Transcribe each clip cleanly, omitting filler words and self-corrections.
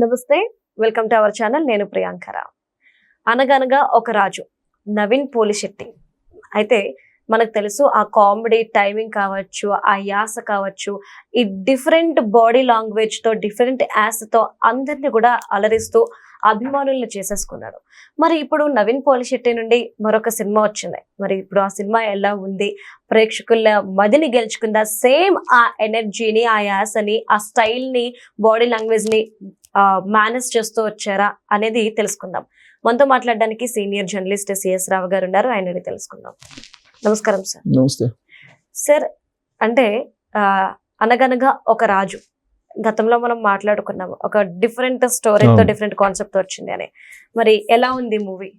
నమస్తే, welcome to our channel. నేను ప్రియాంకర. అనగనగా ఒక రాజు, నవీన్ పోలిశెట్టి. అయితే మనకు తెలుసు, ఆ కామెడీ టైమింగ్ కావచ్చు, ఆ యాస కావచ్చు, ఈ డిఫరెంట్ బాడీ లాంగ్వేజ్ తో, డిఫరెంట్ యాసతో అందరినీ కూడా అలరిస్తూ అభిమానుల్ని చేసేసుకున్నాడు. మరి ఇప్పుడు నవీన్ పోలిశెట్టి నుండి మరొక సినిమా వచ్చింది. మరి ఇప్పుడు ఆ సినిమా ఎలా ఉంది, ప్రేక్షకుల మదిని గెలుచుకుందా? సేమ్ ఆ ఎనర్జీని, ఆ యాసని, ఆ స్టైల్ ని, బాడీ లాంగ్వేజ్ ని మేనేజ్ చేస్తూ వచ్చారా అనేది తెలుసుకుందాం. మనతో మాట్లాడడానికి సీనియర్ జర్నలిస్ట్ సిఎస్ రావు గారు ఉన్నారు. ఆయనని తెలుసుకుందాం. నమస్కారం సార్. నమస్తే సార్. అంటే అనగనగా ఒక రాజు, గతంలో మనం మాట్లాడుకున్నాము, ఒక డిఫరెంట్ స్టోరీతో, డిఫరెంట్ కాన్సెప్ట్ వచ్చింది అని. మరి ఎలా ఉంది మూవీ?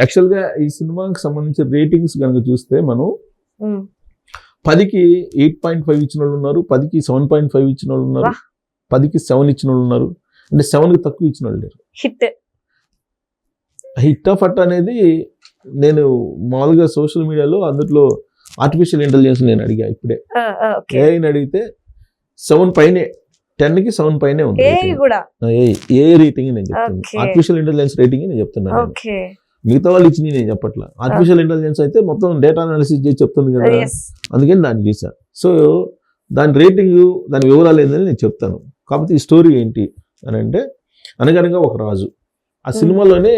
యాక్చువల్ గా ఈ సినిమాకి సంబంధించిన రేటింగ్స్ కనుక చూస్తే మనం 10కి 8.5 ఇచ్చిన వాళ్ళు ఉన్నారు, 10కి 7.5 ఇచ్చిన వాళ్ళు ఉన్నారు, 10కి 7 ఇచ్చిన వాళ్ళు ఉన్నారు. అంటే 7కి తక్కువ ఇచ్చిన వాళ్ళు లేరు. హిట్ ఆఫ్ అట్ అనేది నేను మామూలుగా సోషల్ మీడియాలో అందులో ఆర్టిఫిషియల్ ఇంటెలిజెన్స్ నేను అడిగా ఇప్పుడే. ఏఐని అడిగితే 7 పైనే, 10కి 7 పైనే ఉంది ఏ రేటింగ్ నేను చెప్తాను. ఆర్టిఫిషియల్ ఇంటెలిజెన్స్ రేటింగ్ నేను చెప్తున్నాను. మిగతా వాళ్ళు ఇచ్చి నేను చెప్పట్లా. ఆర్టిఫిషియల్ ఇంటెలిజెన్స్ అయితే మొత్తం డేటా అనాలిసిస్ చేసి చెప్తుంది కదా, అందుకని దాన్ని చూసా. సో దాని రేటింగ్, దాని వివరాలు ఏంటని నేను చెప్తాను. కాకపోతే ఈ స్టోరీ ఏంటి అని అంటే, అనగనగా ఒక రాజు. ఆ సినిమాలోనే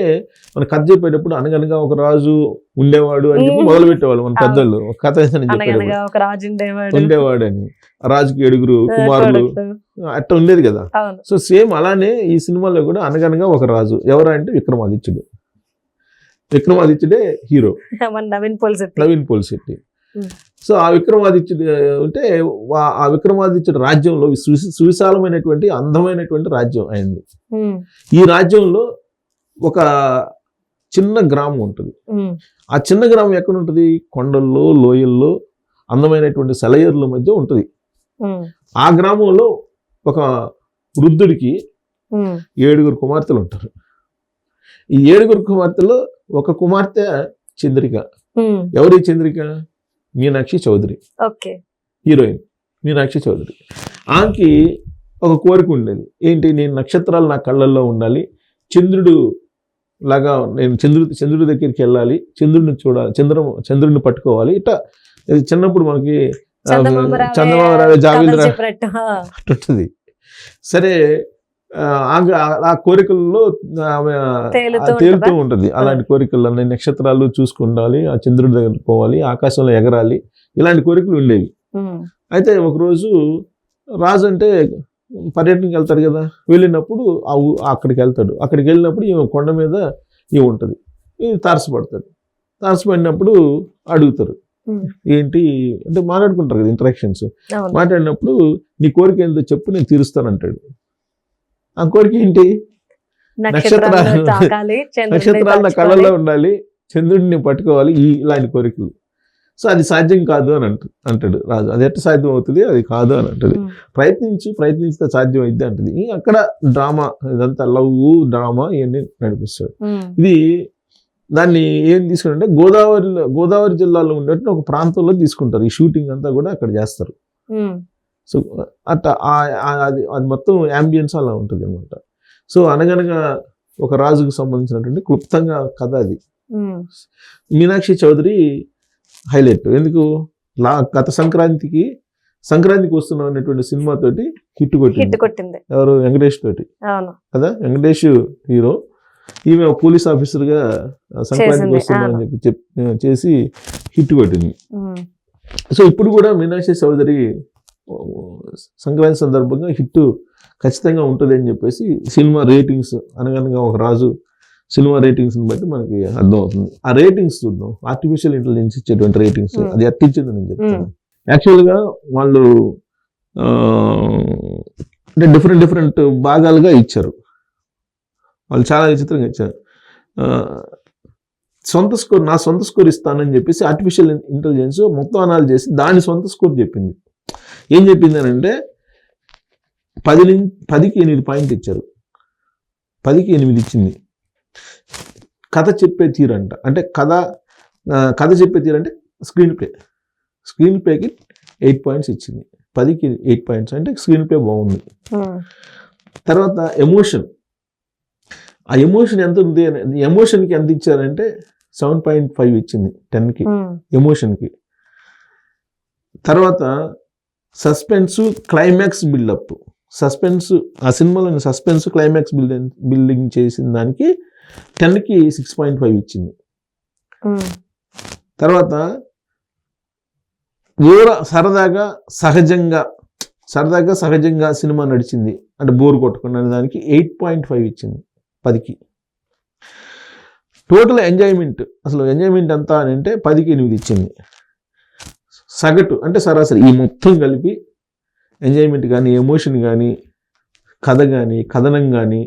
మన కథ చెప్పేటప్పుడు అనగనగా ఒక రాజు ఉండేవాడు అని చెప్పి మొదలు పెట్టేవాళ్ళు మన పెద్దలు. ఒక కథ ఉండేవాడు అని, రాజుకి 7 కుమారులు అట్లా ఉండేది కదా. సో సేమ్ అలానే ఈ సినిమాలో కూడా అనగనగా ఒక రాజు. ఎవరంటే విక్రమాదిత్యుడు. విక్రమాదిత్యుడే హీరో, నవీన్ పోలిశెట్టి. సో ఆ విక్రమాదిత్యుడు అంటే, ఆ విక్రమాదిత్యుడు రాజ్యంలో సువిశాలమైనటువంటి అందమైనటువంటి రాజ్యం అయింది. ఈ రాజ్యంలో ఒక చిన్న గ్రామం ఉంటుంది. ఆ చిన్న గ్రామం ఎక్కడ ఉంటుంది? కొండల్లో, లోయల్లో, అందమైనటువంటి సెలయేర్ల మధ్య ఉంటుంది. ఆ గ్రామంలో ఒక వృద్ధుడికి 7 కుమార్తెలు ఉంటారు. ఈ 7 కుమార్తెలో ఒక కుమార్తె చంద్రిక. ఎవరి చంద్రిక? మీనాక్షి చౌదరి, హీరోయిన్ మీనాక్షి చౌదరి. ఆమెకి ఒక కోరిక ఉండేది. ఏంటి? నేను నక్షత్రాలు నా కళ్ళల్లో ఉండాలి, చంద్రుడు లాగా నేను చంద్రుడి దగ్గరికి వెళ్ళాలి, చంద్రుడిని చూడాలి, చంద్రుడిని పట్టుకోవాలి. ఇట్లా చిన్నప్పుడు మనకి చందమామ జావేద్ర ఉంటుంది. సరే, ఆ కోరికల్లో తేలుతూ ఉంటుంది. అలాంటి కోరికలు అన్ని నక్షత్రాలు చూసుకుండాలి, ఆ చంద్రుడి దగ్గర పోవాలి, ఆకాశంలో ఎగరాలి, ఇలాంటి కోరికలు ఉండేవి. అయితే ఒకరోజు రాజు అంటే పర్యటనకి వెళ్తాడు కదా, వెళ్ళినప్పుడు అక్కడికి వెళ్తాడు. అక్కడికి వెళ్ళినప్పుడు ఈమె కొండ మీద ఈమె ఉంటుంది. తారసపడతాడు. తారసపడినప్పుడు అడుగుతారు, ఏంటి అంటే మాట్లాడుకుంటారు కదా, ఇంటరాక్షన్స్. మాట్లాడినప్పుడు నీ కోరిక ఏంటో చెప్పు, నేను తీరుస్తానంటాడు. ఆ కోరిక ఏంటి? నక్షత్రాలు నా కళ్ళల్లో ఉండాలి, చంద్రుడిని పట్టుకోవాలి, ఇలాంటి కోరికలు. సో అది సాధ్యం కాదు అని అంటాడు రాజు. అది ఎట్లా సాధ్యం అవుతుంది? అది కాదు అని అంటది. ప్రయత్నిస్తే సాధ్యం అయింది అంటది. అక్కడ డ్రామా, ఇదంతా లవ్ డ్రామా ఇవన్నీ నడిపిస్తాడు. ఇది దాన్ని ఏం తీసుకుంటే గోదావరి జిల్లాలో ఉండేట్టు ఒక ప్రాంతంలో తీసుకుంటారు. ఈ షూటింగ్ అంతా కూడా అక్కడ చేస్తారు. సో అట్లా అది మొత్తం యాంబియన్స్ అలా ఉంటుంది అనమాట. సో అనగనగా ఒక రాజుకు సంబంధించినటువంటి క్లుప్తంగా కథ అది. మీనాక్షి చౌదరి హైలైట్. ఎందుకు? గత సంక్రాంతికి వస్తున్నాం అనేటువంటి సినిమాతోటి హిట్ కొట్టింది. ఎవరు? వెంకటేష్ తోటి కదా. వెంకటేష్ హీరో, ఈమె పోలీస్ ఆఫీసర్ గా సంక్రాంతికి వస్తున్నాం అని చెప్పి చేసి హిట్ కొట్టింది. సో ఇప్పుడు కూడా మీనాక్షి చౌదరి సంక్రాంతి సందర్భంగా హిట్ ఖచ్చితంగా ఉంటుంది అని చెప్పేసి సినిమా రేటింగ్స్, అనగనగా ఒక రాజు సినిమా రేటింగ్స్ బట్టి మనకి అర్థం అవుతుంది. ఆ రేటింగ్స్ చూద్దాం. ఆర్టిఫిషియల్ ఇంటెలిజెన్స్ ఇచ్చేటువంటి రేటింగ్స్ అది ఎట్టించింది నేను చెప్తాను. యాక్చువల్గా వాళ్ళు అంటే డిఫరెంట్ భాగాలుగా ఇచ్చారు. వాళ్ళు చాలా విచిత్రంగా ఇచ్చారు. నా సొంత స్కోర్ ఇస్తానని చెప్పేసి ఆర్టిఫిషియల్ ఇంటెలిజెన్స్ మొత్తం అనాలి చేసి దాని సొంత స్కోర్ చెప్పింది. ఏం చెప్పింది అని అంటే 10కి 8 పాయింట్ ఇచ్చారు. 10కి 8 ఇచ్చింది. కథ చెప్పే తీరంట. అంటే కథ చెప్పే తీరంటే స్క్రీన్ ప్లేకి 8 పాయింట్స్ ఇచ్చింది. 10కి 8 పాయింట్స్ అంటే స్క్రీన్ ప్లే బాగుంది. తర్వాత ఎమోషన్ ఆ ఎమోషన్ ఎంత ఉంది ఎమోషన్కి ఎంత ఇచ్చారంటే 7.5 ఇచ్చింది 10కి ఎమోషన్కి. తర్వాత సస్పెన్స్ క్లైమాక్స్ బిల్డప్, సస్పెన్స్ ఆ సినిమాలోని సస్పెన్స్ క్లైమాక్స్ బిల్డింగ్ చేసిన దానికి 10కి 6.5 ఇచ్చింది. తర్వాత సరదాగా సహజంగా సినిమా నడిచింది అంటే బోర్ కొట్టకుండా దానికి 8.5 ఇచ్చింది 10కి. టోటల్ ఎంజాయ్మెంట్, అసలు ఎంజాయ్మెంట్ ఎంత అని అంటే 10కి 8 ఇచ్చింది. సగటు అంటే సరాసరి ఈ మొత్తం కలిపి ఎంజాయ్మెంట్ కానీ, ఎమోషన్ కానీ, కథ కానీ, కథనం కానీ,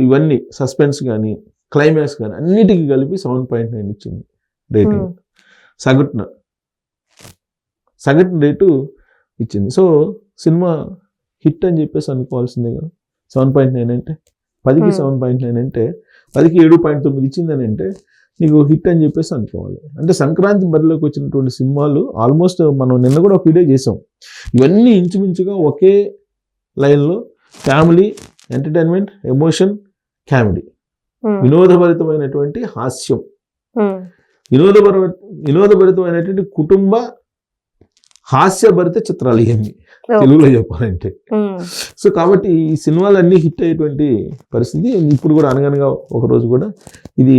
ఇవన్నీ సస్పెన్స్ కానీ, క్లైమాక్స్ కానీ అన్నిటికీ కలిపి 7.9 ఇచ్చింది రేటింగ్. సగటు రేటు ఇచ్చింది. సో సినిమా హిట్ అని చెప్పేసి అనుకోవాల్సిందే కదా. 7.9 అంటే 10కి 7.9 అంటే 10కి 7.9 ఇచ్చిందని అంటే నీకు హిట్ అని చెప్పేసి అనుకోవాలి. అంటే సంక్రాంతి బరిలోకి వచ్చినటువంటి సినిమాలు ఆల్మోస్ట్ మనం నిన్న కూడా ఒక వీడియో చేసాం. ఇవన్నీ ఇంచుమించుగా ఒకే లైన్లో ఫ్యామిలీ, ఎంటర్టైన్మెంట్, ఎమోషన్, కామెడీ, వినోదభరితమైనటువంటి హాస్యం, వినోదభరితమైనటువంటి కుటుంబ హాస్యభరిత చిత్రాలు ఇవన్నీ తెలుగులో చెప్పాలంటే. సో కాబట్టి ఈ సినిమాలన్నీ హిట్ అయ్యేటువంటి పరిస్థితి. ఇప్పుడు కూడా అనగనగా ఒకరోజు కూడా ఇది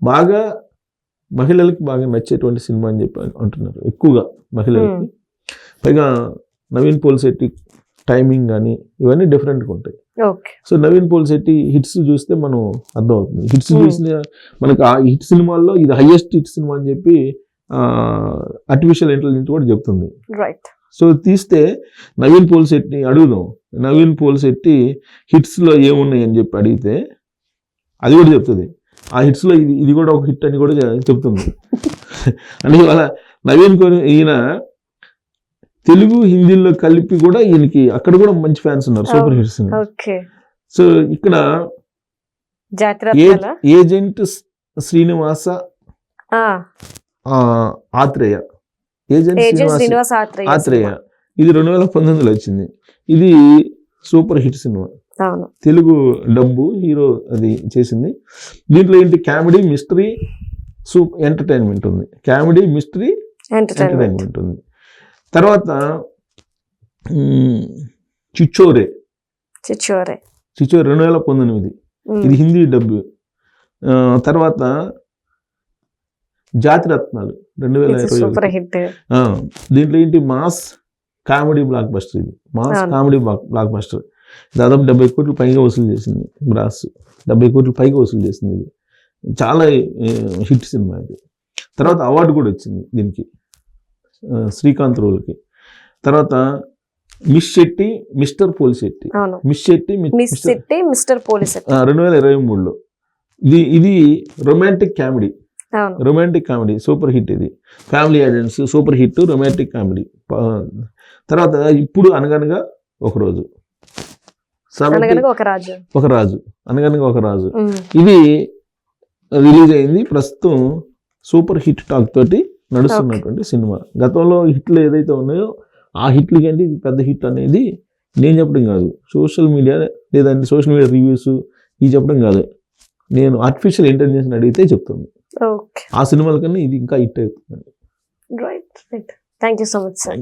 బాగా మహిళలకి బాగా నచ్చేటువంటి సినిమా అని చెప్పి అంటున్నారు ఎక్కువగా మహిళలకి. పైగా నవీన్ పోలిశెట్టి టైమింగ్ కానీ ఇవన్నీ డిఫరెంట్గా ఉంటాయి. సో నవీన్ పోలిశెట్టి హిట్స్ చూస్తే మనం అర్థమవుతుంది. హిట్స్ చూసిన మనకు ఆ హిట్ సినిమాల్లో ఇది హైయెస్ట్ హిట్ సినిమా అని చెప్పి ఆర్టిఫిషియల్ ఇంటెలిజెన్స్ కూడా చెప్తుంది. సో తీస్తే నవీన్ పోలిశెట్టి అడుగుదాం, నవీన్ పోలిశెట్టి హిట్స్లో ఏమున్నాయి అని చెప్పి అడిగితే అది కూడా చెప్తుంది. ఆ హిట్స్లో ఇది కూడా ఒక హిట్ అని కూడా చెప్తుంది. అంటే ఇవాళ నవీన్ ఈయన తెలుగు హిందీలో కలిపి కూడా ఈయనకి అక్కడ కూడా మంచి ఫ్యాన్స్ ఉన్నారు, సూపర్ హిట్స్. సో ఇక్కడ ఏజెంట్ శ్రీనివాస ఆత్రేయ, ఏజెంట్ శ్రీనివాస ఆత్రేయ ఇది 2019లో వచ్చింది. ఇది సూపర్ హిట్ సినిమా, తెలుగు డబ్బు హీరో అది చేసింది. దీంట్లో ఏంటి కామెడీ, మిస్టరీ, ఎంటర్టైన్మెంట్ ఉంది. కామెడీ, మిస్టరీ, ఎంటర్టైన్మెంట్ ఉంది. తర్వాత చిచ్చోరే 2019 ఇది హిందీ డబ్బు. తర్వాత జాతిరత్నాలు 2020. దీంట్లో ఏంటి మాస్ కామెడీ బ్లాక్ బస్టర్. ఇది మాస్ కామెడీ బ్లాక్ బస్టర్. దాదాపు 70 కోట్ల పైగా వసూలు చేసింది. బ్రాస్ 70 కోట్ల పైగా వసూలు చేసింది. ఇది చాలా హిట్ సినిమా ఇది. తర్వాత అవార్డు కూడా వచ్చింది దీనికి, శ్రీకాంత్ రోల్కి. తర్వాత మిస్ శెట్టి, మిస్టర్ పోలిశెట్టి, 2023లో. ఇది రొమాంటిక్ కామెడీ, సూపర్ హిట్. ఇది family agents super hit romantic comedy. తర్వాత ఇప్పుడు అనగనగా ఒక రాజు, ఇది రిలీజ్ అయింది. ప్రస్తుతం సూపర్ హిట్ టాక్ తోటి నడుస్తున్నటువంటి సినిమా. గతంలో హిట్లు ఏదైతే ఉన్నాయో ఆ హిట్లు కంటే ఇది పెద్ద హిట్ అనేది నేను చెప్పడం కాదు, సోషల్ మీడియా లేదంటే సోషల్ మీడియా రివ్యూస్ ఇది చెప్పడం కాదు, నేను ఆర్టిఫిషియల్ ఇంటెలిజెన్స్ అడిగితే చెప్తుంది. ఆ సినిమాల కన్నా ఇది ఇంకా హిట్ అవుతుంది. Thank you so much sir.